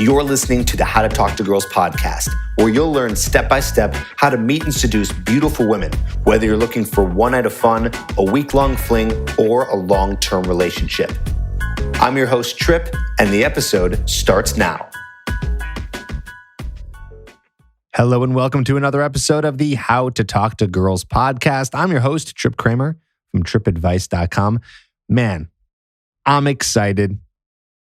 You're listening to the How to Talk to Girls podcast, where you'll learn step-by-step how to meet and seduce beautiful women, whether you're looking for one night of fun, a week-long fling, or a long-term relationship. I'm your host, Trip, and the episode starts now. Hello and welcome to another episode of the How to Talk to Girls podcast. I'm your host, Trip Kramer from tripadvice.com. Man, I'm excited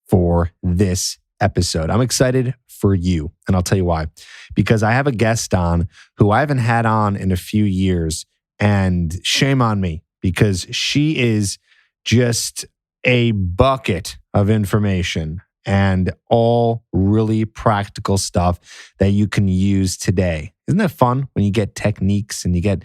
for this episode. I'm excited for you, and I'll tell you why. Because I have a guest on who I haven't had on in a few years, and shame on me because she is just a bucket of information and all really practical stuff that you can use today. Isn't that fun when you get techniques and you get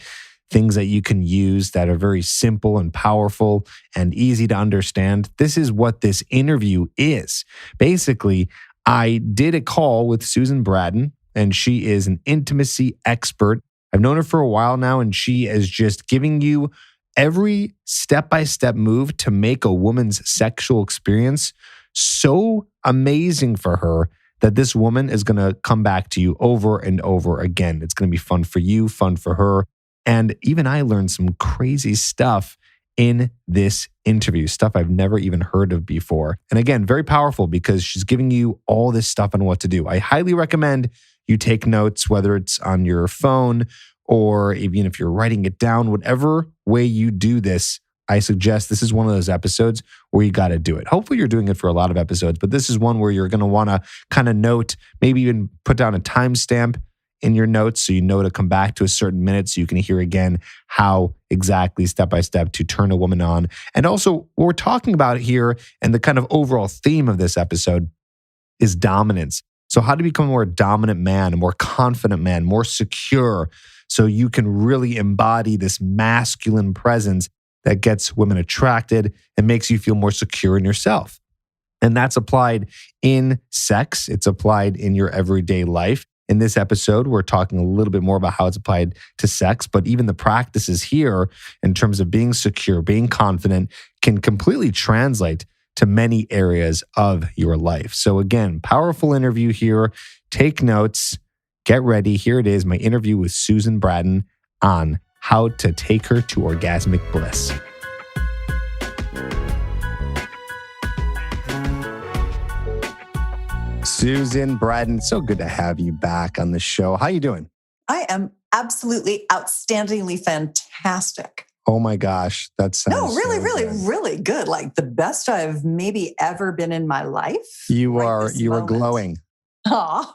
things that you can use that are very simple and powerful and easy to understand? This is what this interview is. Basically, I did a call with Susan Bratton, and she is an intimacy expert. I've known her for a while now, and she is just giving you every step-by-step move to make a woman's sexual experience so amazing for her that this woman is going to come back to you over and over again. It's going to be fun for you, fun for her. And even I learned some crazy stuff in this interview, stuff I've never even heard of before. And again, very powerful because she's giving you all this stuff on what to do. I highly recommend you take notes, whether it's on your phone or even if you're writing it down, whatever way you do this, I suggest this is one of those episodes where you got to do it. Hopefully you're doing it for a lot of episodes, but this is one where you're going to want to kind of note, maybe even put down a timestamp in your notes so you know to come back to a certain minute so you can hear again how exactly step-by-step to turn a woman on. And also what we're talking about here and the kind of overall theme of this episode is dominance. So how to become a more dominant man, a more confident man, more secure, so you can really embody this masculine presence that gets women attracted and makes you feel more secure in yourself. And that's applied in sex. It's applied in your everyday life. In this episode, we're talking a little bit more about how it's applied to sex, but even the practices here in terms of being secure, being confident, can completely translate to many areas of your life. So again, powerful interview here. Take notes, get ready. Here it is, my interview with Susan Bratton on how to take her to orgasmic bliss. Susan Bratton, so good to have you back on the show. How you doing? I am absolutely outstandingly fantastic. Oh my gosh, that sounds really good. Like the best I've maybe ever been in my life. You are glowing. Oh,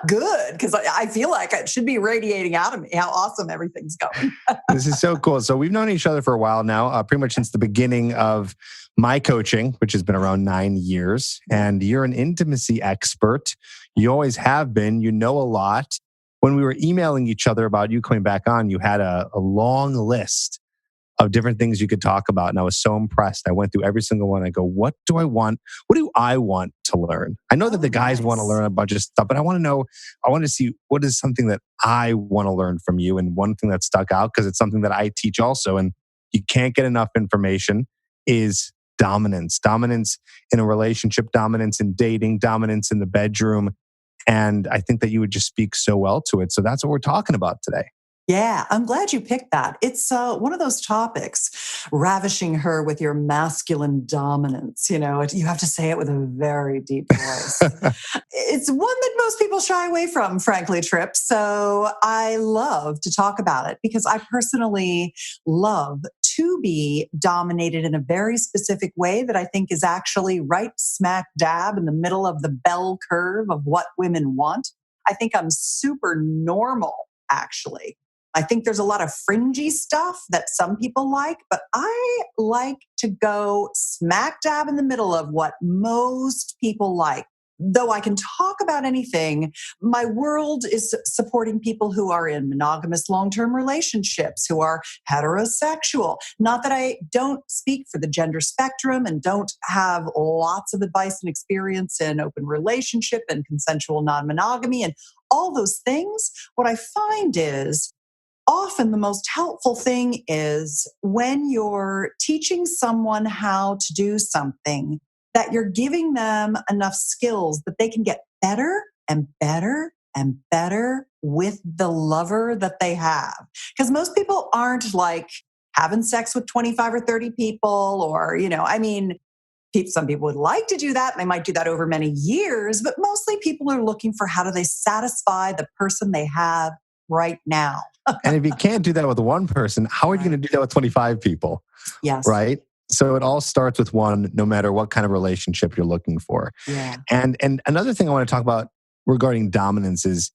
good. Because I feel like it should be radiating out of me how awesome everything's going. This is so cool. So we've known each other for a while now, pretty much since the beginning of my coaching, which has been around 9 years. And you're an intimacy expert. You always have been. You know a lot. When we were emailing each other about you coming back on, you had a long list of different things you could talk about. And I was so impressed. I went through every single one. I go, what do I want? What do I want to learn? I know that the guys want to learn a bunch of stuff, but I want to see what is something that I want to learn from you. And one thing that stuck out, because it's something that I teach also, and you can't get enough information, is dominance. Dominance in a relationship, dominance in dating, dominance in the bedroom. And I think that you would just speak so well to it. So that's what we're talking about today. Yeah, I'm glad you picked that. It's one of those topics, ravishing her with your masculine dominance. You know, you have to say it with a very deep voice. It's one that most people shy away from, frankly, Trip. So I love to talk about it because I personally love to be dominated in a very specific way that I think is actually right smack dab in the middle of the bell curve of what women want. I think I'm super normal, actually. I think there's a lot of fringy stuff that some people like, but I like to go smack dab in the middle of what most people like. Though I can talk about anything, my world is supporting people who are in monogamous long-term relationships, who are heterosexual. Not that I don't speak for the gender spectrum and don't have lots of advice and experience in open relationship and consensual non-monogamy and all those things. What I find is often the most helpful thing is when you're teaching someone how to do something that you're giving them enough skills that they can get better and better and better with the lover that they have. Because most people aren't like having sex with 25 or 30 people, or, some people would like to do that and they might do that over many years, but mostly people are looking for how do they satisfy the person they have right now. And if you can't do that with one person, how are you going to do that with 25 people? Yes. Right? So it all starts with one, no matter what kind of relationship you're looking for. Yeah. And another thing I want to talk about regarding dominance is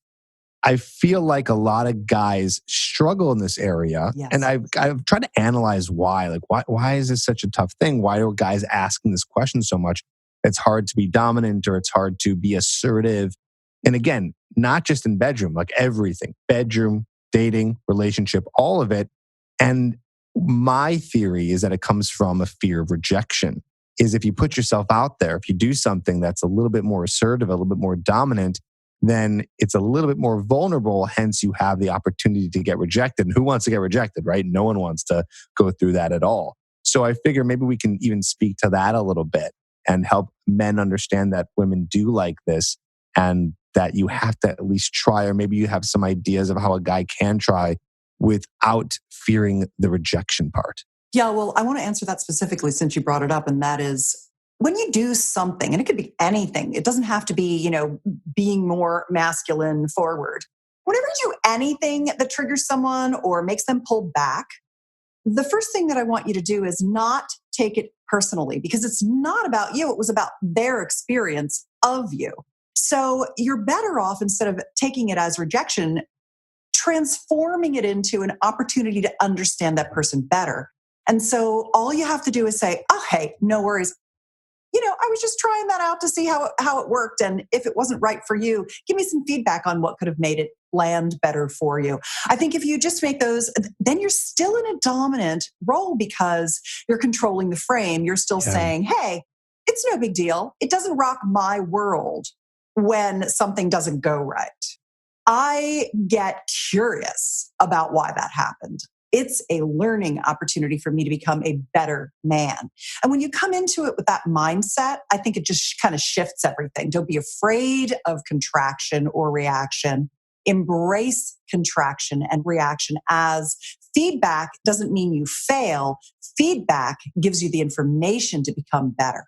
I feel like a lot of guys struggle in this area. Yes. And I've tried to analyze why. Like, why is this such a tough thing? Why are guys asking this question so much? It's hard to be dominant, or it's hard to be assertive. And again, not just in bedroom, like everything, bedroom, dating, relationship, all of it. And my theory is that it comes from a fear of rejection. Is if you put yourself out there, if you do something that's a little bit more assertive, a little bit more dominant, then it's a little bit more vulnerable. Hence, you have the opportunity to get rejected. And who wants to get rejected, right? No one wants to go through that at all. So I figure maybe we can even speak to that a little bit and help men understand that women do like this, and that you have to at least try, or maybe you have some ideas of how a guy can try without fearing the rejection part. Yeah, well, I want to answer that specifically since you brought it up. And that is, when you do something, and it could be anything, it doesn't have to be, being more masculine forward. Whenever you do anything that triggers someone or makes them pull back, the first thing that I want you to do is not take it personally, because it's not about you. It was about their experience of you. So you're better off, instead of taking it as rejection, transforming it into an opportunity to understand that person better. And so all you have to do is say, oh, hey, no worries. I was just trying that out to see how it worked. And if it wasn't right for you, give me some feedback on what could have made it land better for you. I think if you just make those, then you're still in a dominant role because you're controlling the frame. You're still saying, hey, it's no big deal. It doesn't rock my world when something doesn't go right. I get curious about why that happened. It's a learning opportunity for me to become a better man. And when you come into it with that mindset, I think it just kind of shifts everything. Don't be afraid of contraction or reaction. Embrace contraction and reaction as feedback. Doesn't mean you fail. Feedback gives you the information to become better.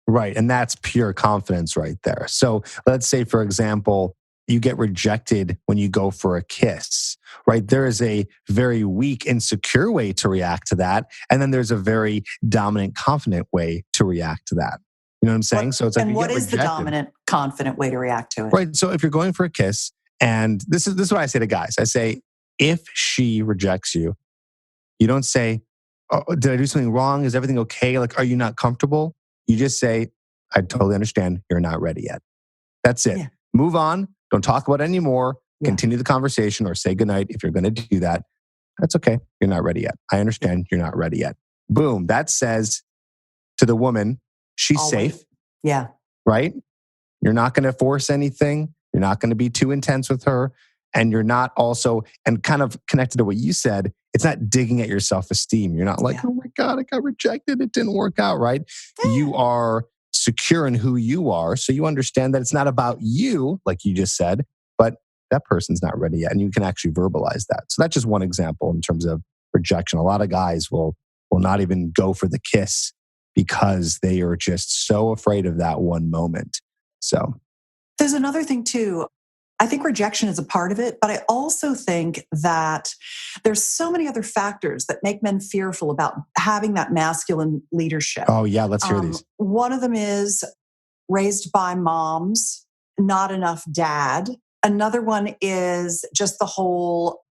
Right. And that's pure confidence right there. So let's say, for example, you get rejected when you go for a kiss, right? There is a very weak, insecure way to react to that. And then there's a very dominant, confident way to react to that. You know what I'm saying? So it's like, and what is the dominant, confident way to react to it? Right. So if you're going for a kiss, and this is what I say to guys. I say, if she rejects you, you don't say, oh, did I do something wrong? Is everything okay? Like, are you not comfortable? You just say, I totally understand. You're not ready yet. That's it. Yeah. Move on. Don't talk about it anymore. Continue the conversation, or say goodnight if you're going to do that. That's okay. You're not ready yet. I understand you're not ready yet. Boom. That says to the woman, she's safe. Yeah. Right? You're not going to force anything. You're not going to be too intense with her. And you're not also, and kind of connected to what you said, it's not digging at your self-esteem. You're not like, oh my God, I got rejected. It didn't work out, right? You are secure in who you are. So you understand that it's not about you, like you just said, but that person's not ready yet. And you can actually verbalize that. So that's just one example in terms of rejection. A lot of guys will not even go for the kiss because they are just so afraid of that one moment. So there's another thing too. I think rejection is a part of it, but I also think that there's so many other factors that make men fearful about having that masculine leadership. Oh yeah, let's hear these. One of them is raised by moms, not enough dad. Another one is just the whole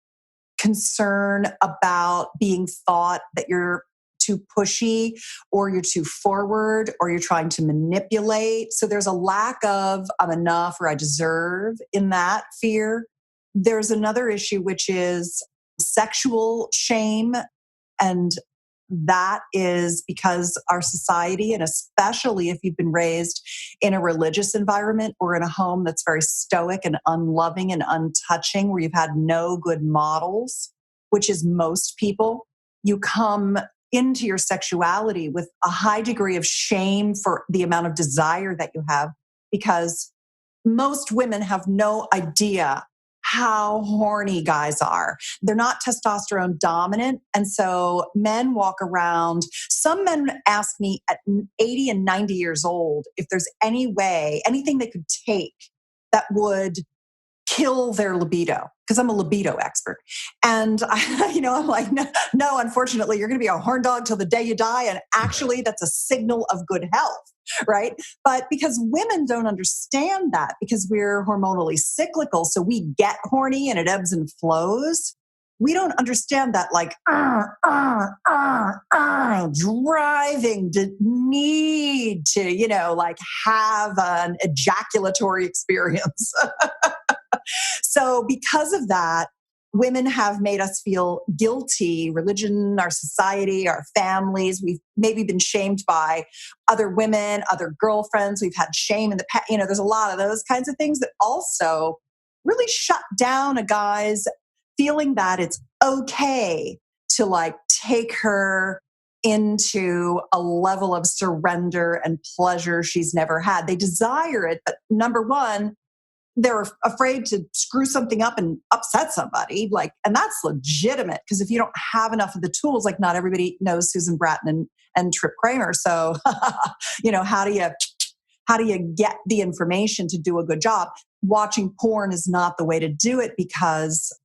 concern about being thought that you're too pushy, or you're too forward, or you're trying to manipulate. So there's a lack of I'm enough or I deserve in that fear. There's another issue, which is sexual shame. And that is because our society, and especially if you've been raised in a religious environment or in a home that's very stoic and unloving and untouching, where you've had no good models, which is most people, you come into your sexuality with a high degree of shame for the amount of desire that you have, because most women have no idea how horny guys are. They're not testosterone dominant. And so men walk around. Some men ask me at 80 and 90 years old if there's any way, anything they could take that would kill their libido, because I'm a libido expert. And I'm like, no, unfortunately, you're going to be a horn dog till the day you die. And actually, that's a signal of good health, right? But because women don't understand that, because we're hormonally cyclical, so we get horny and it ebbs and flows. We don't understand that, like, driving to need to, like have an ejaculatory experience. So because of that, women have made us feel guilty. Religion, our society, our families. We've maybe been shamed by other women, other girlfriends. We've had shame in the past. There's a lot of those kinds of things that also really shut down a guy's feeling that it's okay to like take her into a level of surrender and pleasure she's never had. They desire it, but number one, they're afraid to screw something up and upset somebody. And that's legitimate, because if you don't have enough of the tools, like not everybody knows Susan Bratton and Trip Kramer. So, how do you get the information to do a good job? Watching porn is not the way to do it, because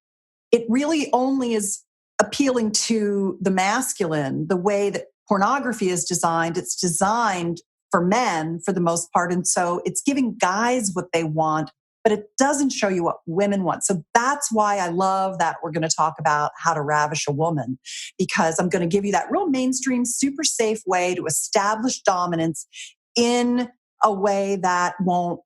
it really only is appealing to the masculine. The way that pornography is designed, it's designed for men for the most part. And so it's giving guys what they want, but it doesn't show you what women want. So that's why I love that we're going to talk about how to ravish a woman, because I'm going to give you that real mainstream, super safe way to establish dominance in a way that won't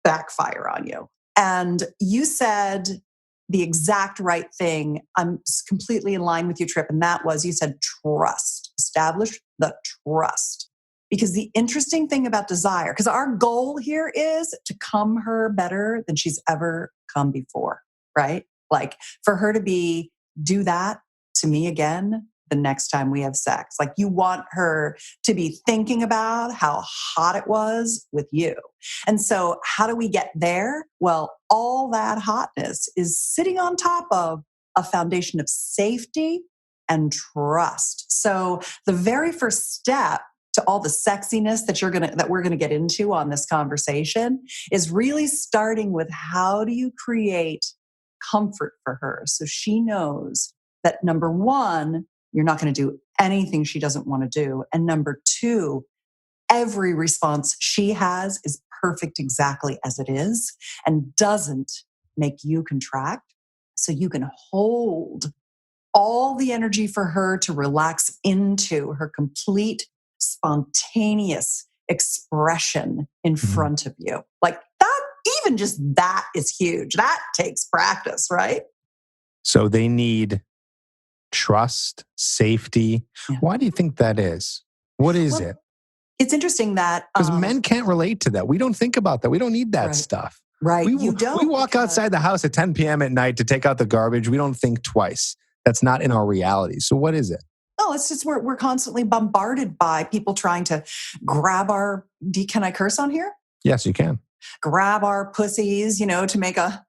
backfire on you. And you said the exact right thing. I'm completely in line with you, Trip. And that was, you said trust. Establish the trust. Because the interesting thing about desire, because our goal here is to come her better than she's ever come before, right? Like for her to do that to me again the next time we have sex. Like you want her to be thinking about how hot it was with you. And so how do we get there? Well, all that hotness is sitting on top of a foundation of safety and trust. So the very first step to all the sexiness that we're gonna get into on this conversation is really starting with, how do you create comfort for her so she knows that number one, you're not going to do anything she doesn't want to do, and number two, every response she has is perfect exactly as it is and doesn't make you contract, so you can hold all the energy for her to relax into her complete spontaneous expression in front of you. Like that, even just that is huge. That takes practice, right? So they need trust, safety. Yeah. Why do you think that is? What is it? It's interesting that... Because men can't relate to that. We don't think about that. We don't need that stuff. Right. We walk outside the house at 10 p.m. at night to take out the garbage. We don't think twice. That's not in our reality. So what is it? No, it's just we're constantly bombarded by people trying to grab our... Can I curse on here? Yes, you can. Grab our pussies, to make a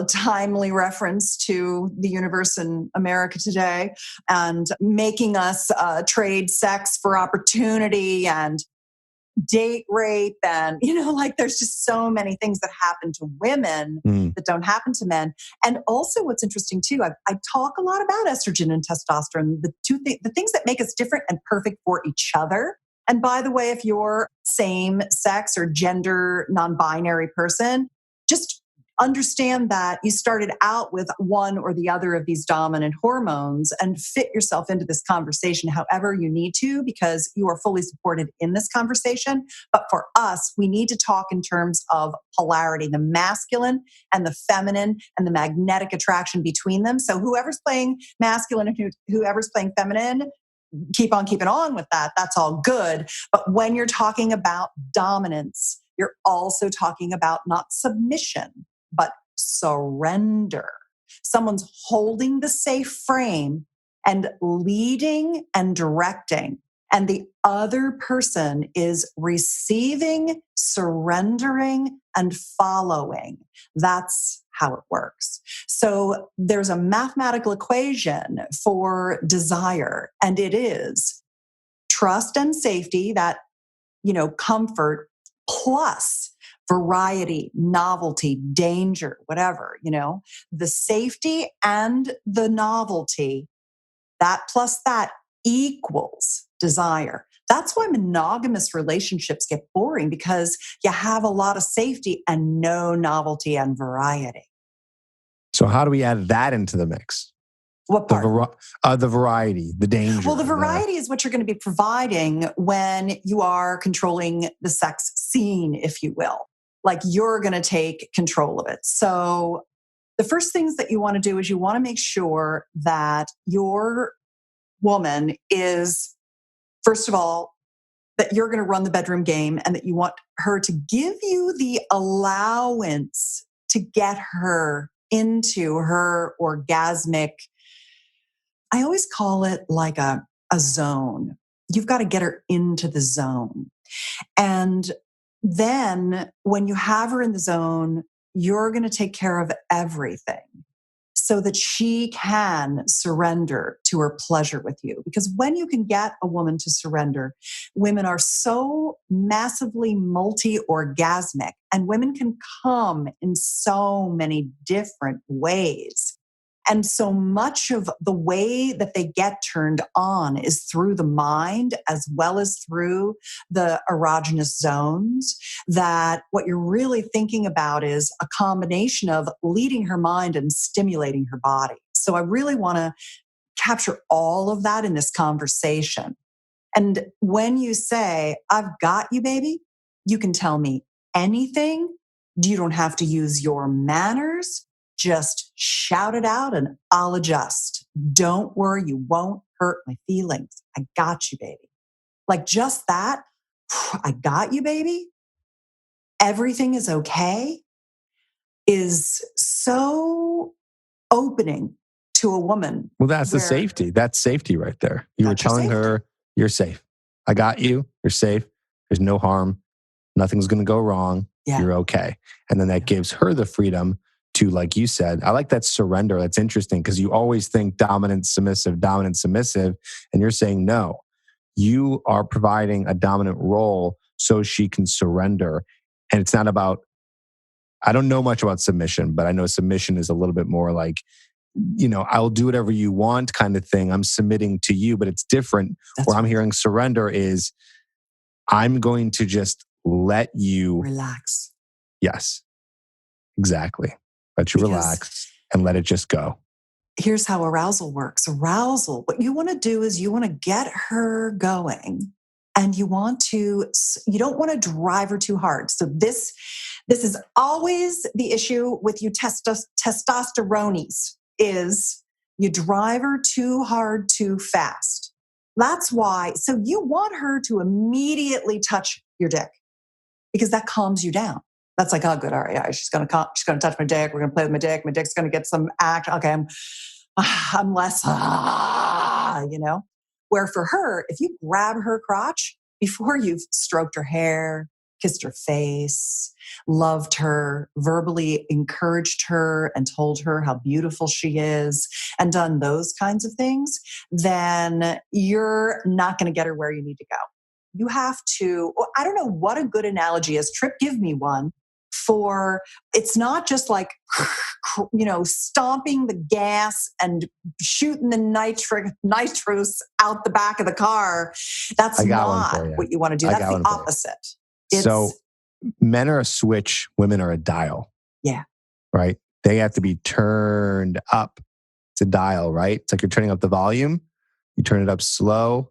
timely reference to the universe in America today, and making us trade sex for opportunity and date rape. And, there's just so many things that happen to women that don't happen to men. And also what's interesting too, I talk a lot about estrogen and testosterone, the things that make us different and perfect for each other. And by the way, if you're same sex or gender non-binary person, just understand that you started out with one or the other of these dominant hormones, and fit yourself into this conversation however you need to, because you are fully supported in this conversation. But for us, we need to talk in terms of polarity, the masculine and the feminine, and the magnetic attraction between them. So whoever's playing masculine and whoever's playing feminine, keep on keeping on with that. That's all good. But when you're talking about dominance, you're also talking about not submission, but surrender. Someone's holding the safe frame and leading and directing. And the other person is receiving, surrendering, and following. That's how it works. So there's a mathematical equation for desire, and it is trust and safety, that, comfort, plus variety, novelty, danger, whatever, the safety and the novelty, that plus that equals desire. That's why monogamous relationships get boring, because you have a lot of safety and no novelty and variety. So how do we add that into the mix? What part? The variety, the danger. Well, the variety is what you're going to be providing when you are controlling the sex scene, if you will. Like, you're going to take control of it. So the first things that you want to do is you want to make sure that your woman is, first of all, that you're going to run the bedroom game, and that you want her to give you the allowance to get her into her orgasmic, I always call it like a zone. You've got to get her into the zone. And then when you have her in the zone, you're going to take care of everything so that she can surrender to her pleasure with you. Because when you can get a woman to surrender, women are so massively multi-orgasmic, and women can come in so many different ways. And so much of the way that they get turned on is through the mind as well as through the erogenous zones, that what you're really thinking about is a combination of leading her mind and stimulating her body. So I really want to capture all of that in this conversation. And when you say, I've got you, baby, you can tell me anything. You don't have to use your manners. Just shout it out and I'll adjust. Don't worry, you won't hurt my feelings. I got you, baby. Like, just that, I got you, baby. Everything is okay, is so opening to a woman. Well, that's the safety. That's safety right there. You were telling her, you're safe. I got you. You're safe. There's no harm. Nothing's going to go wrong. Yeah. You're okay. And then that gives her the freedom to, like you said, I like that surrender. That's interesting, because you always think dominant, submissive. And you're saying, no, you are providing a dominant role so she can surrender. And it's not about, I don't know much about submission, but I know submission is a little bit more like, I'll do whatever you want kind of thing. I'm submitting to you, but it's different. Where I'm hearing surrender is, I'm going to just let you relax. Yes, exactly. Let you relax and let it just go. Here's how arousal works. Arousal, what you want to do is you want to get her going, and you don't want to drive her too hard. So this is always the issue with you testosterones, is you drive her too hard too fast. That's why. So you want her to immediately touch your dick, because that calms you down. That's like, oh, good, all right, yeah, she's gonna touch my dick. We're gonna play with my dick. My dick's gonna get some act. Okay, I'm less, Where for her, if you grab her crotch before you've stroked her hair, kissed her face, loved her, verbally encouraged her, and told her how beautiful she is, and done those kinds of things, then you're not going to get her where you need to go. You have to, I don't know what a good analogy is. Trip, give me one. For it's not just like, stomping the gas and shooting the nitrous out the back of the car. That's not what you want to do. That's the opposite. So men are a switch, women are a dial. Yeah. Right? They have to be turned up. It's a dial, right? It's like you're turning up the volume. You turn it up slow,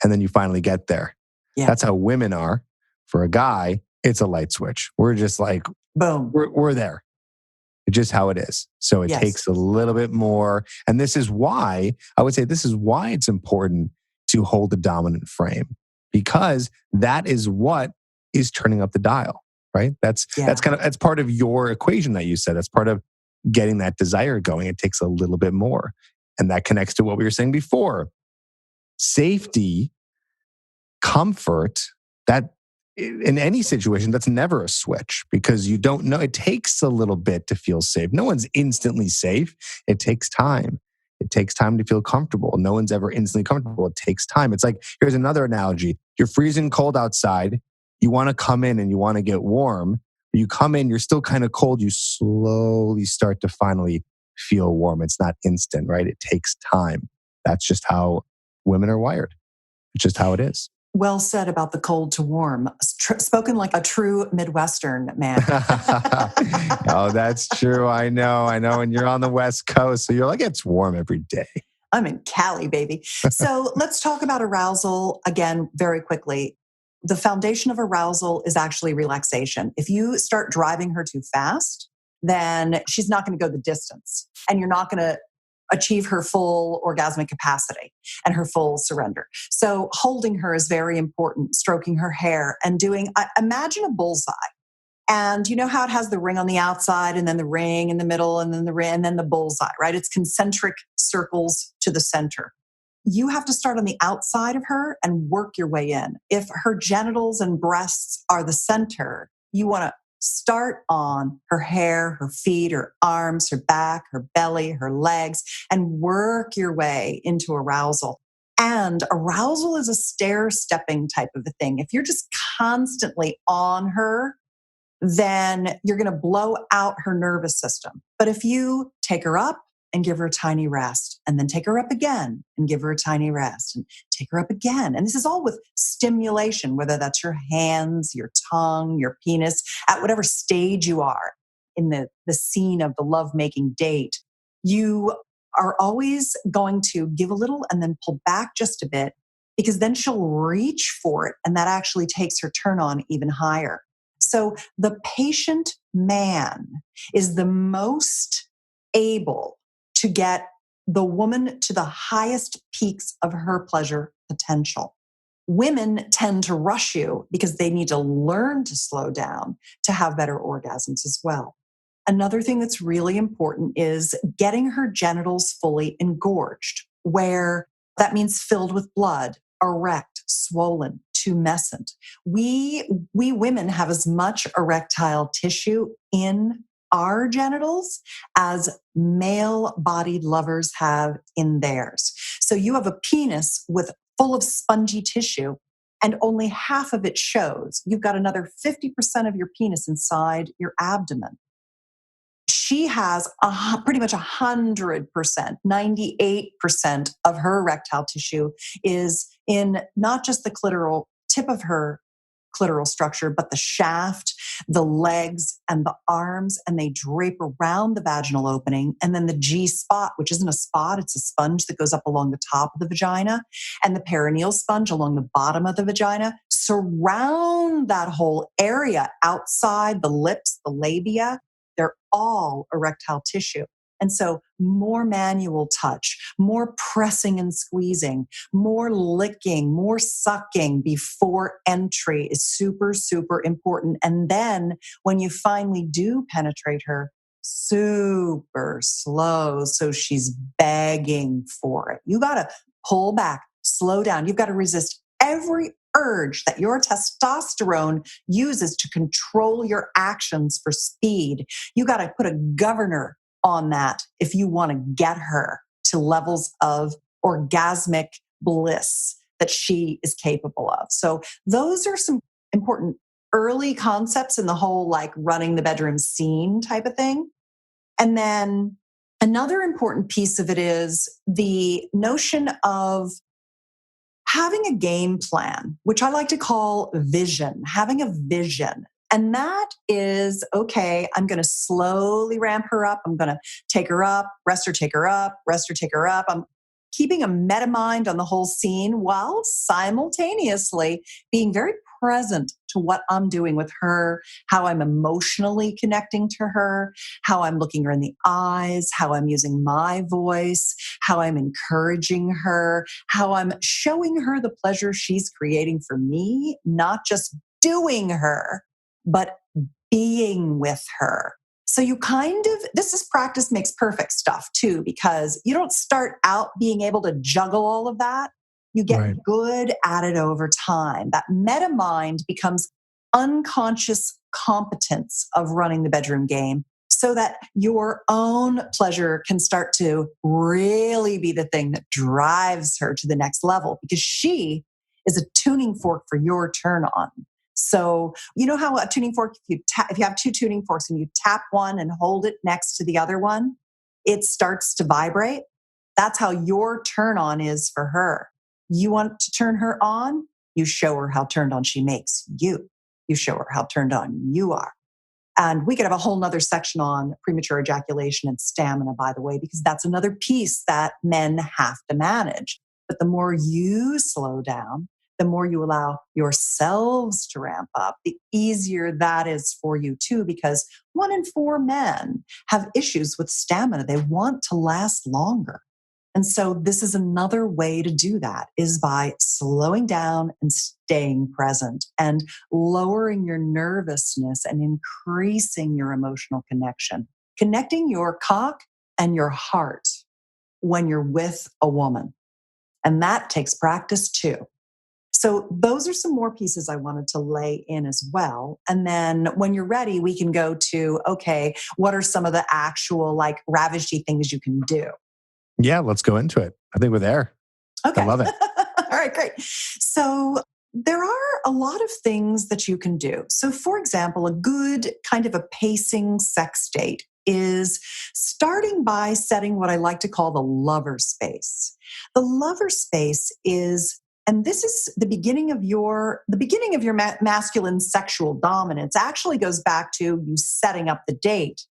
and then you finally get there. Yeah. That's how women are. For a guy, it's a light switch. We're just like, boom, we're there. It's just how it is. So it takes a little bit more. And this is why, I would say this is why it's important to hold the dominant frame, because that is what is turning up the dial, right? That's part of your equation that you said. That's part of getting that desire going. It takes a little bit more. And that connects to what we were saying before. Safety, comfort, that in any situation, that's never a switch because you don't know. It takes a little bit to feel safe. No one's instantly safe. It takes time. It takes time to feel comfortable. No one's ever instantly comfortable. It takes time. It's like, here's another analogy. You're freezing cold outside. You want to come in and you want to get warm. You come in, you're still kind of cold. You slowly start to finally feel warm. It's not instant, right? It takes time. That's just how women are wired. It's just how it is. Well said about the cold to warm. Spoken like a true Midwestern man. Oh, that's true. I know. And you're on the West Coast, so you're like, it's warm every day. I'm in Cali, baby. So let's talk about arousal again very quickly. The foundation of arousal is actually relaxation. If you start driving her too fast, then she's not going to go the distance, and you're not going to achieve her full orgasmic capacity and her full surrender. So holding her is very important, stroking her hair and imagine a bullseye. And you know how it has the ring on the outside and then the ring in the middle and then the ring and then the bullseye, right? It's concentric circles to the center. You have to start on the outside of her and work your way in. If her genitals and breasts are the center, you want to start on her hair, her feet, her arms, her back, her belly, her legs, and work your way into arousal. And arousal is a stair-stepping type of a thing. If you're just constantly on her, then you're going to blow out her nervous system. But if you take her up and give her a tiny rest, and then take her up again and give her a tiny rest, and take her up again. And this is all with stimulation, whether that's your hands, your tongue, your penis, at whatever stage you are in the scene of the lovemaking date. You are always going to give a little and then pull back just a bit, because then she'll reach for it, and that actually takes her turn on even higher. So the patient man is the most able to get the woman to the highest peaks of her pleasure potential. Women tend to rush you because they need to learn to slow down to have better orgasms as well. Another thing that's really important is getting her genitals fully engorged, where that means filled with blood, erect, swollen, tumescent. We women have as much erectile tissue in our genitals as male-bodied lovers have in theirs. So you have a penis full of spongy tissue, and only half of it shows. You've got another 50% of your penis inside your abdomen. She has pretty much 100%, 98% of her erectile tissue is in not just the clitoral tip of her clitoral structure, but the shaft, the legs, and the arms, and they drape around the vaginal opening. And then the G spot, which isn't a spot, it's a sponge that goes up along the top of the vagina, and the perineal sponge along the bottom of the vagina surround that whole area outside the lips, the labia. They're all erectile tissue. And so more manual touch, more pressing and squeezing, more licking, more sucking before entry is super, super important. And then when you finally do penetrate her, super slow. So she's begging for it. You got to pull back, slow down. You've got to resist every urge that your testosterone uses to control your actions for speed. You got to put a governor on that if you want to get her to levels of orgasmic bliss that she is capable of. So those are some important early concepts in the whole like running the bedroom scene type of thing. And then another important piece of it is the notion of having a game plan, which I like to call vision, having a vision. And that is, okay, I'm going to slowly ramp her up. I'm going to take her up, rest her, take her up, rest her, take her up. I'm keeping a meta mind on the whole scene while simultaneously being very present to what I'm doing with her, how I'm emotionally connecting to her, how I'm looking her in the eyes, how I'm using my voice, how I'm encouraging her, how I'm showing her the pleasure she's creating for me, not just doing her, but being with her. So this is practice makes perfect stuff too, because you don't start out being able to juggle all of that. You get Right. good at it over time. That meta mind becomes unconscious competence of running the bedroom game so that your own pleasure can start to really be the thing that drives her to the next level, because she is a tuning fork for your turn on. So you know how a tuning fork, if you have two tuning forks and you tap one and hold it next to the other one, it starts to vibrate. That's how your turn on is for her. You want to turn her on, you show her how turned on she makes you. You show her how turned on you are. And we could have a whole nother section on premature ejaculation and stamina, by the way, because that's another piece that men have to manage. But the more you slow down, the more you allow yourselves to ramp up, the easier that is for you too, because 1 in 4 men have issues with stamina. They want to last longer. And so this is another way to do that, is by slowing down and staying present and lowering your nervousness and increasing your emotional connection, connecting your cock and your heart when you're with a woman. And that takes practice too. So those are some more pieces I wanted to lay in as well. And then when you're ready, we can go to, okay, what are some of the actual like ravishy things you can do? Yeah, let's go into it. I think we're there. Okay. I love it. All right, great. So there are a lot of things that you can do. So for example, a good kind of a pacing sex date is starting by setting what I like to call the lover space. The lover space is, and this is the beginning of your masculine sexual dominance, actually goes back to you setting up the date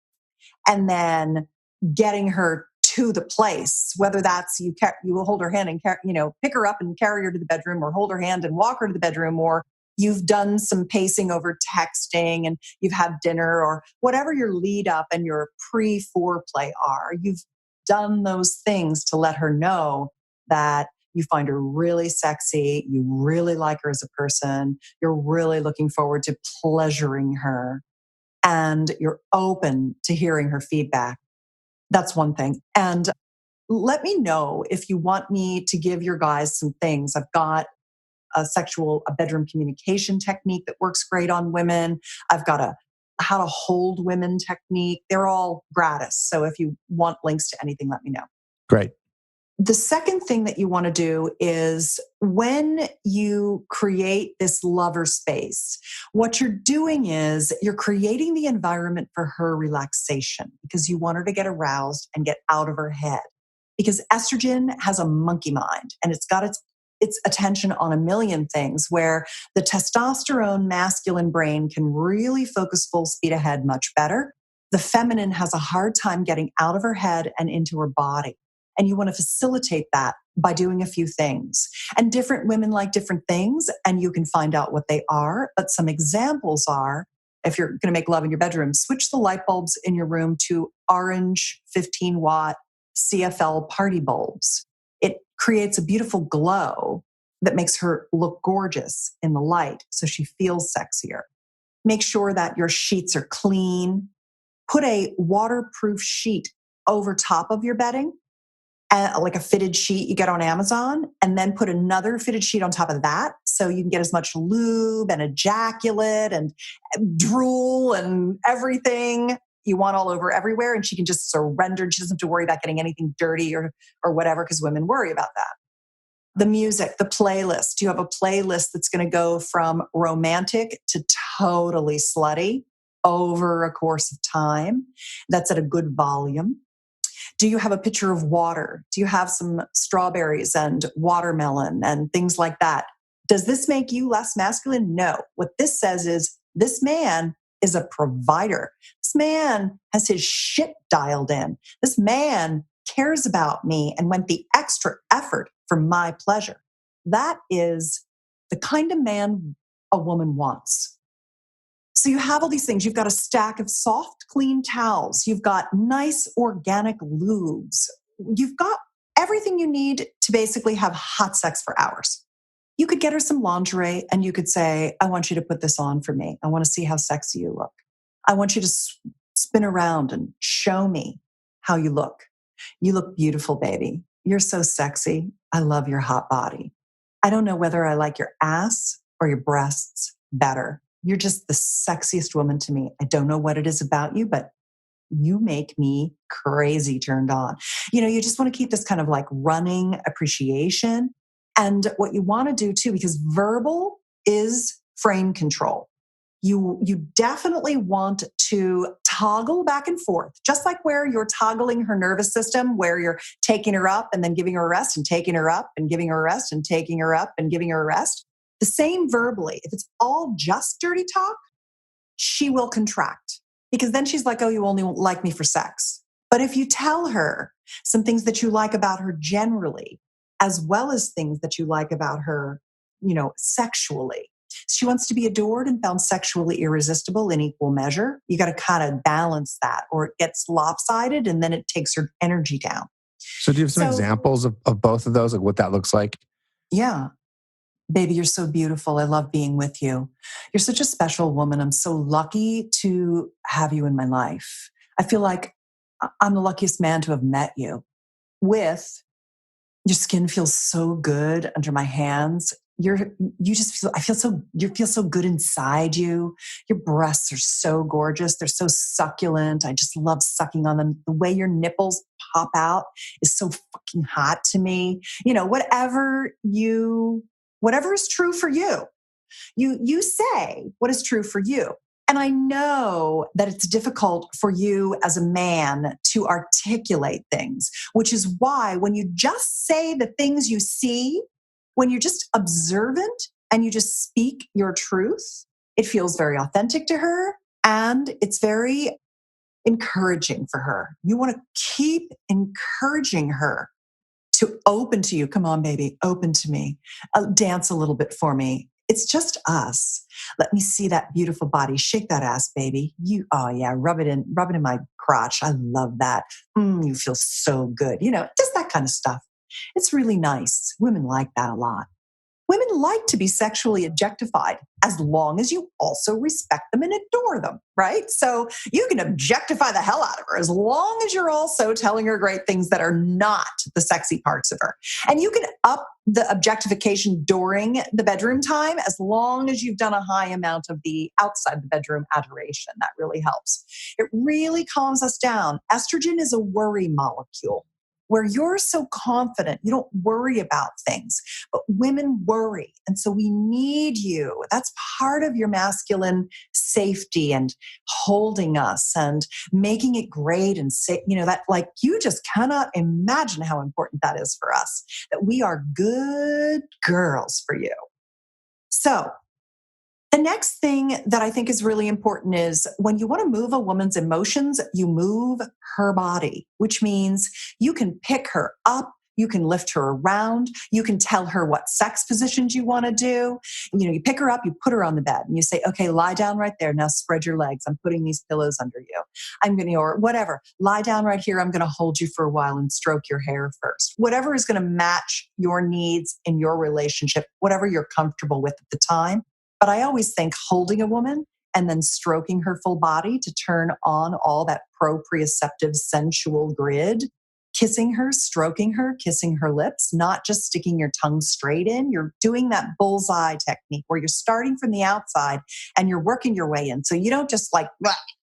and then getting her to the place, whether that's you will hold her hand and pick her up and carry her to the bedroom, or hold her hand and walk her to the bedroom, or you've done some pacing over texting and you've had dinner, or whatever your lead up and your pre-foreplay are. You've done those things to let her know that you find her really sexy, you really like her as a person, you're really looking forward to pleasuring her, and you're open to hearing her feedback. That's one thing. And let me know if you want me to give your guys some things. I've got a bedroom communication technique that works great on women. I've got a how to hold women technique. They're all gratis. So if you want links to anything, let me know. Great. The second thing that you want to do is when you create this lover space, what you're doing is you're creating the environment for her relaxation, because you want her to get aroused and get out of her head. Because estrogen has a monkey mind, and it's got its attention on a million things, where the testosterone masculine brain can really focus full speed ahead much better. The feminine has a hard time getting out of her head and into her body. And you want to facilitate that by doing a few things. And different women like different things, and you can find out what they are. But some examples are, if you're going to make love in your bedroom, switch the light bulbs in your room to orange 15-watt CFL party bulbs. It creates a beautiful glow that makes her look gorgeous in the light, so she feels sexier. Make sure that your sheets are clean. Put a waterproof sheet over top of your bedding, like a fitted sheet you get on Amazon, and then put another fitted sheet on top of that, so you can get as much lube and ejaculate and drool and everything you want all over everywhere, and she can just surrender, and she doesn't have to worry about getting anything dirty or whatever, because women worry about that. The music, the playlist. You have a playlist that's going to go from romantic to totally slutty over a course of time. That's at a good volume. Do you have a pitcher of water? Do you have some strawberries and watermelon and things like that? Does this make you less masculine? No. What this says is this man is a provider. This man has his shit dialed in. This man cares about me and went the extra effort for my pleasure. That is the kind of man a woman wants. So you have all these things. You've got a stack of soft, clean towels. You've got nice organic lubes. You've got everything you need to basically have hot sex for hours. You could get her some lingerie and you could say, I want you to put this on for me. I want to see how sexy you look. I want you to spin around and show me how you look. You look beautiful, baby. You're so sexy. I love your hot body. I don't know whether I like your ass or your breasts better. You're just the sexiest woman to me. I don't know what it is about you, but you make me crazy turned on. You just want to keep this kind of like running appreciation. And what you want to do too, because verbal is frame control. You definitely want to toggle back and forth, just like where you're toggling her nervous system, where you're taking her up and then giving her a rest and taking her up and giving her a rest and taking her up and giving her a rest. The same verbally. If it's all just dirty talk, she will contract because then she's like, oh, you only like me for sex. But if you tell her some things that you like about her generally, as well as things that you like about her, sexually, she wants to be adored and found sexually irresistible in equal measure. You got to kind of balance that or it gets lopsided and then it takes her energy down. So do you have some examples of both of those, like what that looks like? Yeah. Baby, you're so beautiful. I love being with you. You're such a special woman. I'm so lucky to have you in my life. I feel like I'm the luckiest man to have met you. With your skin feels so good under my hands. You feel so good inside you. Your breasts are so gorgeous. They're so succulent. I just love sucking on them. The way your nipples pop out is so fucking hot to me. Whatever is true for you. You say what is true for you. And I know that it's difficult for you as a man to articulate things, which is why when you just say the things you see, when you're just observant and you just speak your truth, it feels very authentic to her and it's very encouraging for her. You want to keep encouraging her to open to you. Come on, baby, open to me. Dance a little bit for me. It's just us. Let me see that beautiful body. Shake that ass, baby. Oh yeah, rub it in my crotch. I love that. You feel so good. Just that kind of stuff. It's really nice. Women like that a lot. Women like to be sexually objectified as long as you also respect them and adore them, right? So you can objectify the hell out of her as long as you're also telling her great things that are not the sexy parts of her. And you can up the objectification during the bedroom time as long as you've done a high amount of the outside the bedroom adoration. That really helps. It really calms us down. Estrogen is a worry molecule. Where you're so confident, you don't worry about things, but women worry. And so we need you. That's part of your masculine safety and holding us and making it great and say, that like you just cannot imagine how important that is for us, that we are good girls for you. So the next thing that I think is really important is when you want to move a woman's emotions, you move her body, which means you can pick her up, you can lift her around, you can tell her what sex positions you want to do. You pick her up, you put her on the bed and you say, okay, lie down right there. Now spread your legs. I'm putting these pillows under you. Or whatever, lie down right here. I'm going to hold you for a while and stroke your hair first. Whatever is going to match your needs in your relationship, whatever you're comfortable with at the time. But I always think holding a woman and then stroking her full body to turn on all that proprioceptive sensual grid, kissing her, stroking her, kissing her lips, not just sticking your tongue straight in. You're doing that bullseye technique where you're starting from the outside and you're working your way in. So you don't just like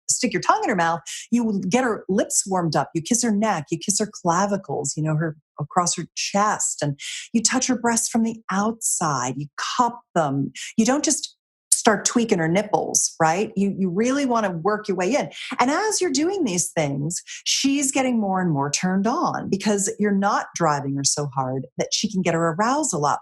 stick your tongue in her mouth. You get her lips warmed up. You kiss her neck. You kiss her clavicles, her across her chest, and you touch her breasts from the outside. You cup them. You don't just start tweaking her nipples, right? You really want to work your way in. And as you're doing these things, she's getting more and more turned on because you're not driving her so hard that she can get her arousal up.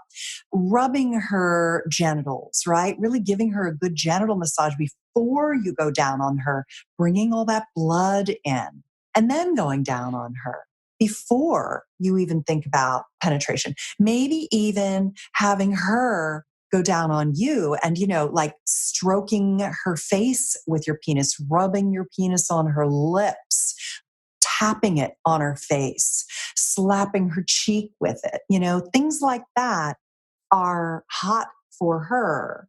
Rubbing her genitals, right? Really giving her a good genital massage before you go down on her, bringing all that blood in, and then going down on her before you even think about penetration. Maybe even having her go down on you and, like stroking her face with your penis, rubbing your penis on her lips, tapping it on her face, slapping her cheek with it. Things like that are hot for her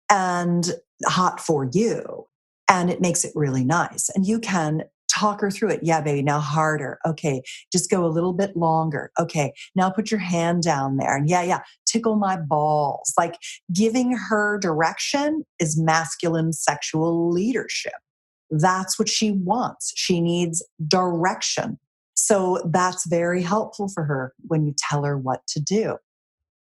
and hot for you. And it makes it really nice. And you can talk her through it. Yeah, baby, now harder. Okay, just go a little bit longer. Okay, now put your hand down there. And yeah, tickle my balls. Like giving her direction is masculine sexual leadership. That's what she wants. She needs direction. So that's very helpful for her when you tell her what to do.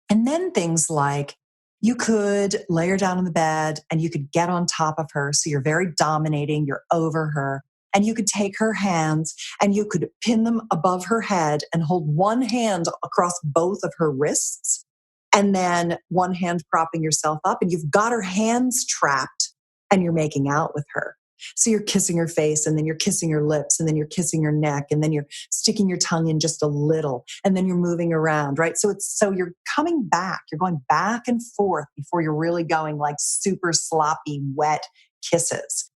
And then things like you could lay her down in the bed and you could get on top of her. So you're very dominating, you're over her. And you could take her hands and you could pin them above her head and hold one hand across both of her wrists and then one hand propping yourself up. And you've got her hands trapped and you're making out with her. So you're kissing her face and then you're kissing her lips and then you're kissing her neck and then you're sticking your tongue in just a little and then you're moving around, right? So you're coming back, you're going back and forth before you're really going like super sloppy, wet kisses.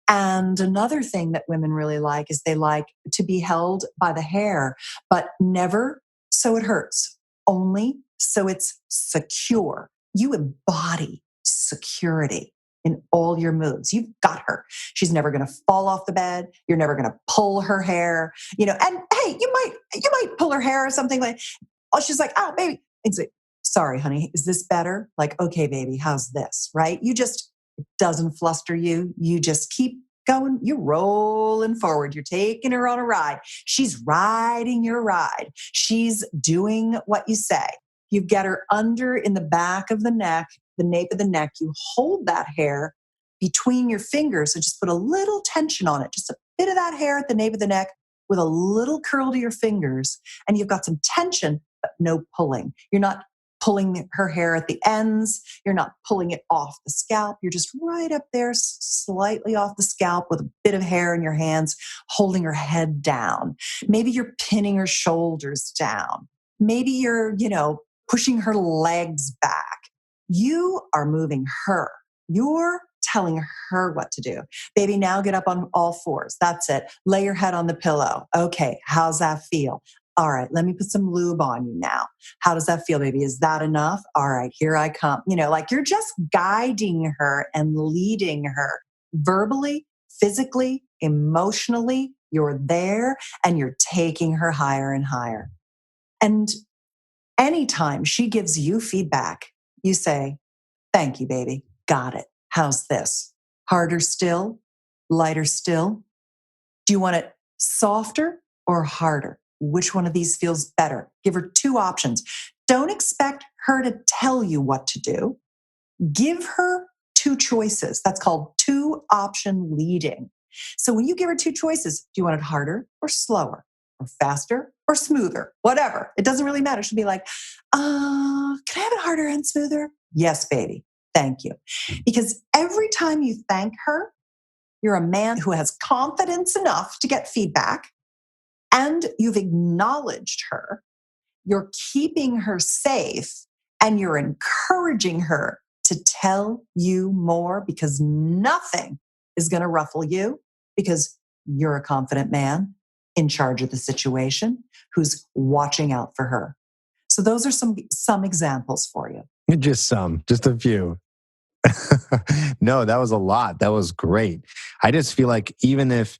And another thing that women really like is they like to be held by the hair, but never so it hurts, only so it's secure. You embody security in all your moves. You've got her. She's never going to fall off the bed. You're never going to pull her hair, and hey, you might pull her hair or something like, oh, she's like, oh, baby. And say, sorry, honey, is this better? Like, okay, baby, how's this? Right? It doesn't fluster you. You just keep going. You're rolling forward. You're taking her on a ride. She's riding your ride. She's doing what you say. You get her under in the back of the neck, the nape of the neck. You hold that hair between your fingers and just put a little tension on it, just a bit of that hair at the nape of the neck with a little curl to your fingers. And you've got some tension, but no pulling. You're not pulling her hair at the ends. You're not pulling it off the scalp. You're just right up there, slightly off the scalp with a bit of hair in your hands, holding her head down. Maybe you're pinning her shoulders down. Maybe you're, pushing her legs back. You are moving her. You're telling her what to do. Baby, now get up on all fours. That's it. Lay your head on the pillow. Okay, how's that feel? All right, let me put some lube on you now. How does that feel, baby? Is that enough? All right, here I come. Like you're just guiding her and leading her verbally, physically, emotionally. You're there and you're taking her higher and higher. And anytime she gives you feedback, you say, thank you, baby. Got it. How's this? Harder still? Lighter still? Do you want it softer or harder? Which one of these feels better? Give her two options. Don't expect her to tell you what to do. Give her two choices. That's called two-option leading. So when you give her two choices, do you want it harder or slower? Or faster or smoother, whatever. It doesn't really matter. She'll be like, can I have it harder and smoother? Yes, baby. Thank you. Because every time you thank her, you're a man who has confidence enough to get feedback and you've acknowledged her. You're keeping her safe and you're encouraging her to tell you more because nothing is going to ruffle you because you're a confident man in charge of the situation, who's watching out for her. So those are some examples for you. Just a few. No, that was a lot. That was great. I just feel like even if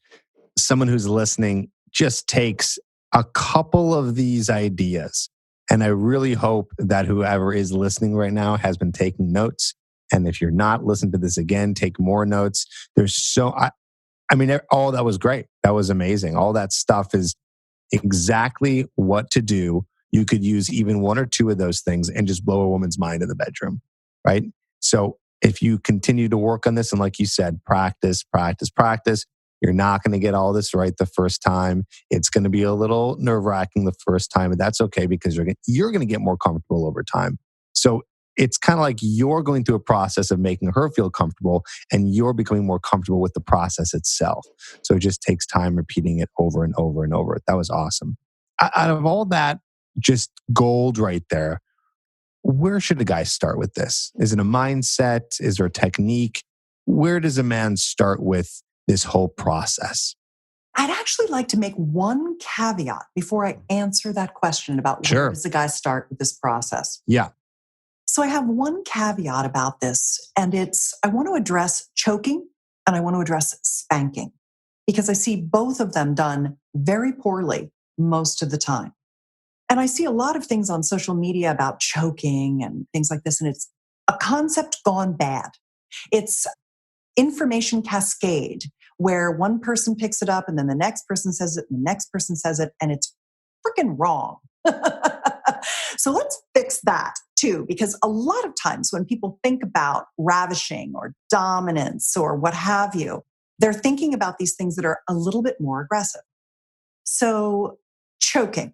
someone who's listening just takes a couple of these ideas, and I really hope that whoever is listening right now has been taking notes. And if you're not, listen to this again, take more notes. All that was great. That was amazing. All that stuff is exactly what to do. You could use even one or two of those things and just blow a woman's mind in the bedroom, right? So if you continue to work on this, and like you said, practice, you're not going to get all this right the first time. It's going to be a little nerve-wracking the first time, but that's okay because you're going to get more comfortable over time. So it's kind of like you're going through a process of making her feel comfortable and you're becoming more comfortable with the process itself. So it just takes time repeating it over and over and over. That was awesome. Out of all that, just gold right there, where should a guy start with this? Is it a mindset? Is there a technique? Where does a man start with this whole process? I'd actually like to make one caveat before I answer that question about where does a guy start with this process? Yeah. So I have one caveat about this, and I want to address choking and I want to address spanking because I see both of them done very poorly most of the time. And I see a lot of things on social media about choking and things like this, and it's a concept gone bad. It's information cascade where one person picks it up and then the next person says it and the next person says it, and it's freaking wrong. So let's fix that too, because a lot of times when people think about ravishing or dominance or what have you, they're thinking about these things that are a little bit more aggressive. So choking.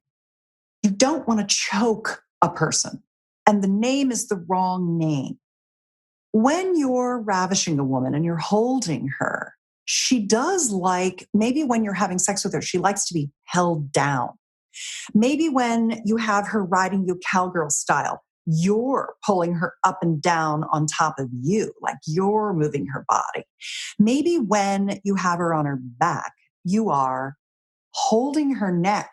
You don't want to choke a person, and the name is the wrong name. When you're ravishing a woman and you're holding her, she does like, maybe when you're having sex with her, she likes to be held down. Maybe when you have her riding you cowgirl style, you're pulling her up and down on top of you, like you're moving her body. Maybe when you have her on her back, you are holding her neck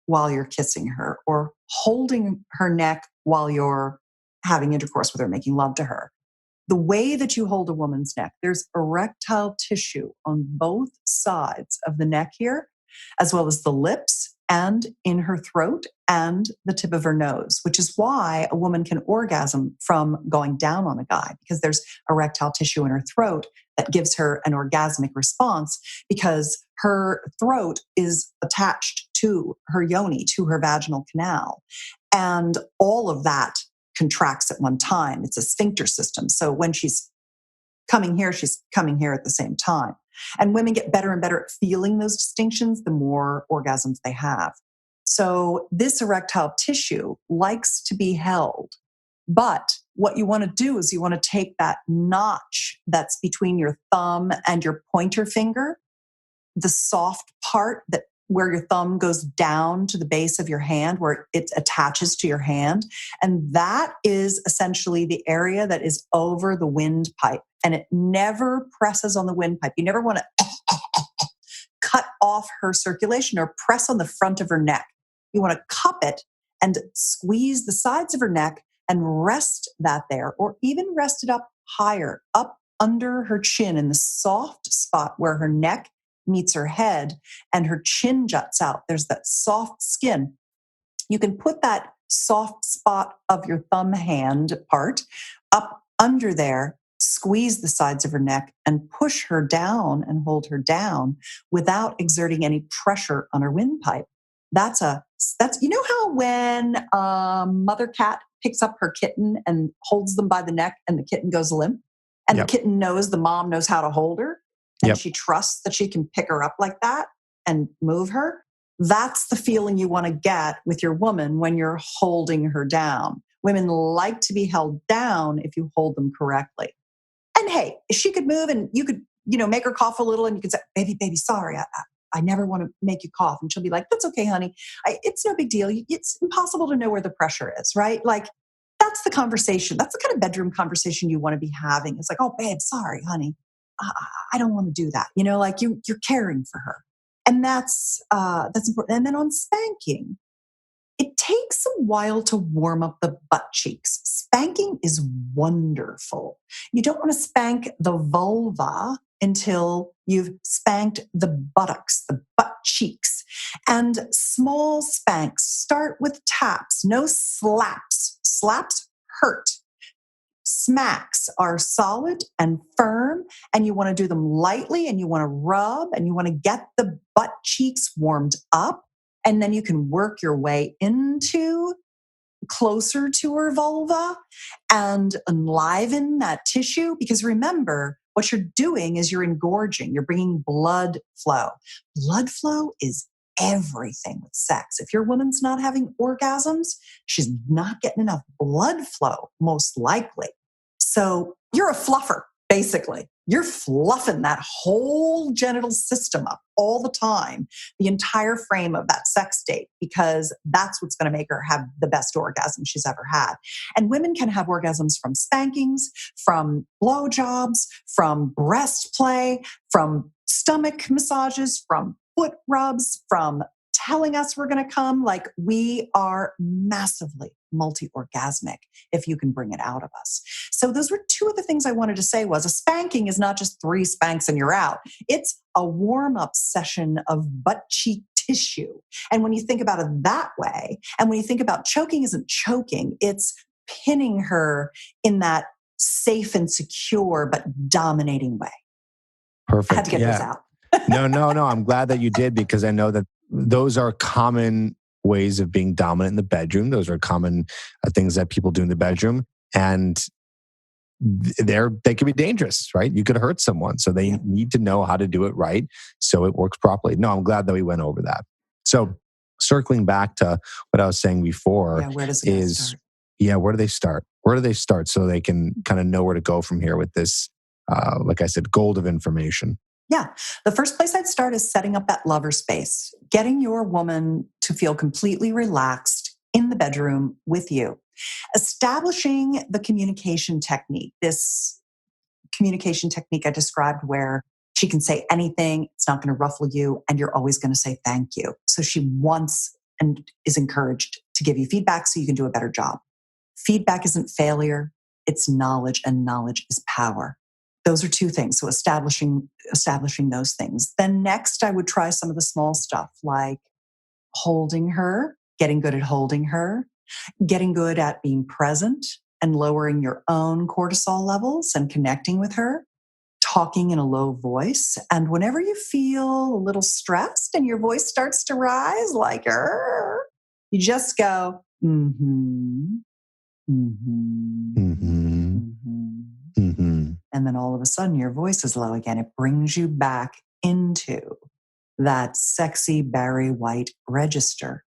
while you're kissing her, or holding her neck while you're having intercourse with her, making love to her. The way that you hold a woman's neck, there's erectile tissue on both sides of the neck here, as well as the lips and in her throat and the tip of her nose, which is why a woman can orgasm from going down on a guy, because there's erectile tissue in her throat that gives her an orgasmic response, because her throat is attached to her yoni, to her vaginal canal. And all of that contracts at one time. It's a sphincter system. So when she's coming here, she's coming here at the same time. And women get better and better at feeling those distinctions the more orgasms they have. So this erectile tissue likes to be held. But what you want to do is you want to take that notch that's between your thumb and your pointer finger, the soft part that where your thumb goes down to the base of your hand, where it attaches to your hand. And that is essentially the area that is over the windpipe. And it never presses on the windpipe. You never want to cut off her circulation or press on the front of her neck. You want to cup it and squeeze the sides of her neck and rest that there, or even rest it up higher, up under her chin in the soft spot where her neck meets her head and her chin juts out. There's that soft skin. You can put that soft spot of your thumb hand part up under there, squeeze the sides of her neck and push her down and hold her down without exerting any pressure on her windpipe. That's you know how when a mother cat picks up her kitten and holds them by the neck and the kitten goes limp, and the kitten knows the mom knows how to hold her, and she trusts that she can pick her up like that and move her. That's the feeling you want to get with your woman when you're holding her down. Women like to be held down if you hold them correctly. And hey, if she could move and you could, make her cough a little, and you could say, baby, sorry, I never want to make you cough. And she'll be like, that's okay, honey. It's no big deal. It's impossible to know where the pressure is, right? Like, that's the conversation. That's the kind of bedroom conversation you want to be having. It's like, oh, babe, sorry, honey. I don't want to do that. Like you're caring for her. And that's important. And then on spanking, it takes a while to warm up the butt cheeks. Spanking is wonderful. You don't want to spank the vulva until you've spanked the buttocks, the butt cheeks. And small spanks, start with taps, no slaps. Slaps hurt. Smacks are solid and firm, and you want to do them lightly, and you want to rub, and you want to get the butt cheeks warmed up, and then you can work your way into closer to her vulva and enliven that tissue. Because remember, what you're doing is you're engorging, you're bringing blood flow. Blood flow is everything with sex. If your woman's not having orgasms, she's not getting enough blood flow, most likely. So you're a fluffer, basically. You're fluffing that whole genital system up all the time, the entire frame of that sex date, because that's what's going to make her have the best orgasm she's ever had. And women can have orgasms from spankings, from blowjobs, from breast play, from stomach massages, from foot rubs, from telling us we're going to come. Like, we are massively, multi-orgasmic if you can bring it out of us. So those were two of the things I wanted to say was a spanking is not just 3 spanks and you're out. It's a warm-up session of butt cheek tissue. And when you think about it that way, and when you think about choking isn't choking, it's pinning her in that safe and secure but dominating way. Perfect. I had to get those out. No. I'm glad that you did, because I know that those are common ways of being dominant in the bedroom. Those are common things that people do in the bedroom. And they can be dangerous, right? You could hurt someone. So they need to know how to do it right so it works properly. No, I'm glad that we went over that. So circling back to what I was saying before, where does it start? Where do they start? Where do they start so they can kind of know where to go from here with this, like I said, gold of information? Yeah. The first place I'd start is setting up that lover space, getting your woman to feel completely relaxed in the bedroom with you, establishing the communication technique, this communication technique I described where she can say anything, it's not going to ruffle you, and you're always going to say thank you. So she wants and is encouraged to give you feedback so you can do a better job. Feedback isn't failure, it's knowledge, and knowledge is power. Those are 2 things. So establishing those things. Then next, I would try some of the small stuff like holding her, getting good at holding her, getting good at being present and lowering your own cortisol levels and connecting with her, talking in a low voice. And whenever you feel a little stressed and your voice starts to rise like, you just go, mm-hmm, mm-hmm, Mm-hmm. mm-hmm. Mm-hmm. And then all of a sudden your voice is low again. It brings you back into that sexy Barry White register.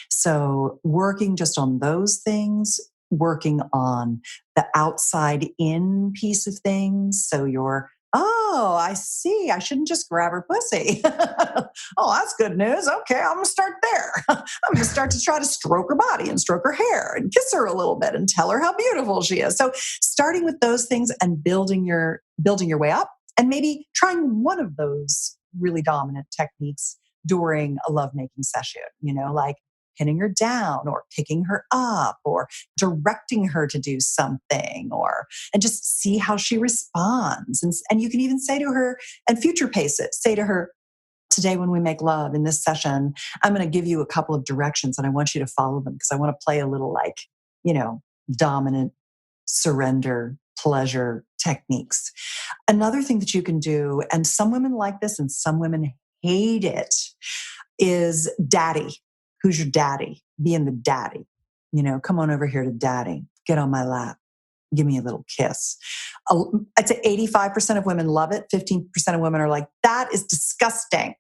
So working just on those things, working on the outside in piece of things. So you're, I see. I shouldn't just grab her pussy. Oh, that's good news. Okay, I'm going to start there. I'm going to start to try to stroke her body and stroke her hair and kiss her a little bit and tell her how beautiful she is. So starting with those things and building your way up, and maybe trying one of those really dominant techniques during a lovemaking session, like pinning her down or picking her up or directing her to do something and just see how she responds. And you can even say to her, and future pace it, say to her, today when we make love in this session, I'm going to give you a couple of directions and I want you to follow them because I want to play a little dominant surrender pleasure techniques. Another thing that you can do, and some women like this and some women hate it, is daddy. Who's your daddy? Being the daddy. Come on over here to daddy. Get on my lap. Give me a little kiss. I'd say 85% of women love it. 15% of women are like, that is disgusting.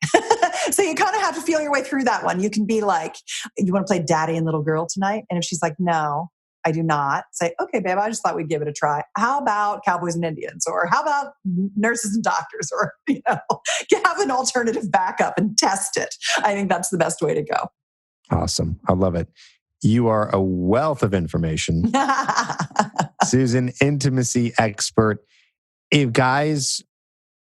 So you kind of have to feel your way through that one. You can be like, you want to play daddy and little girl tonight? And if she's like, no, I do not, say, okay, babe, I just thought we'd give it a try. How about cowboys and Indians? Or how about nurses and doctors? Or, have an alternative backup and test it. I think that's the best way to go. Awesome. I love it. You are a wealth of information. Susan, intimacy expert. If guys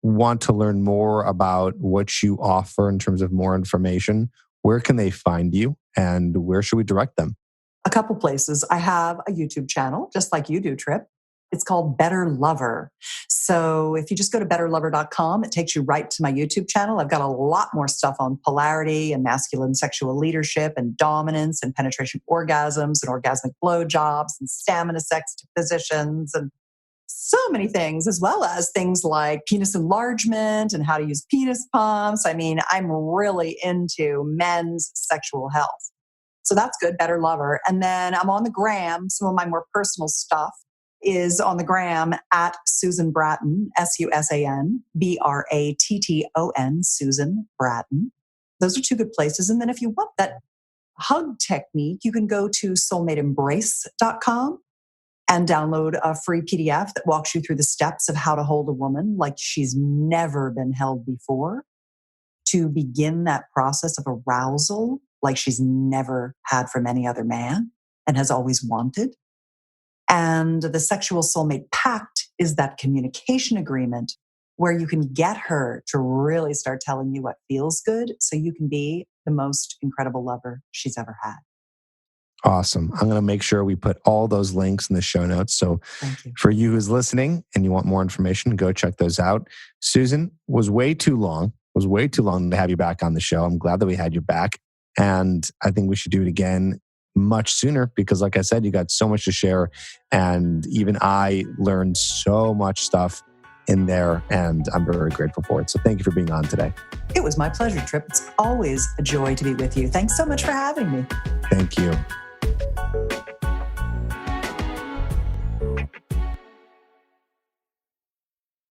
want to learn more about what you offer in terms of more information, where can they find you and where should we direct them? A couple places. I have a YouTube channel, just like you do, Trip. It's called Better Lover. So if you just go to betterlover.com, it takes you right to my YouTube channel. I've got a lot more stuff on polarity and masculine sexual leadership and dominance and penetration orgasms and orgasmic blowjobs and stamina sex positions and so many things, as well as things like penis enlargement and how to use penis pumps. I mean, I'm really into men's sexual health. So that's good, Better Lover. And then I'm on the gram. Some of my more personal stuff is on the gram at Susan Bratton, SUSAN, BRATTON, Susan Bratton. Those are 2 good places. And then if you want that hug technique, you can go to soulmateembrace.com and download a free PDF that walks you through the steps of how to hold a woman like she's never been held before, to begin that process of arousal like she's never had from any other man and has always wanted. And the Sexual Soulmate Pact is that communication agreement where you can get her to really start telling you what feels good so you can be the most incredible lover she's ever had. Awesome. I'm going to make sure we put all those links in the show notes. So Thank you. for you who's listening and you want more information, go check those out. Susan, was way too long to have you back on the show. I'm glad that we had you back. And I think we should do it again much sooner because, like I said, you got so much to share. And even I learned so much stuff in there, and I'm very grateful for it. So thank you for being on today. It was my pleasure, Trip. It's always a joy to be with you. Thanks so much for having me. Thank you.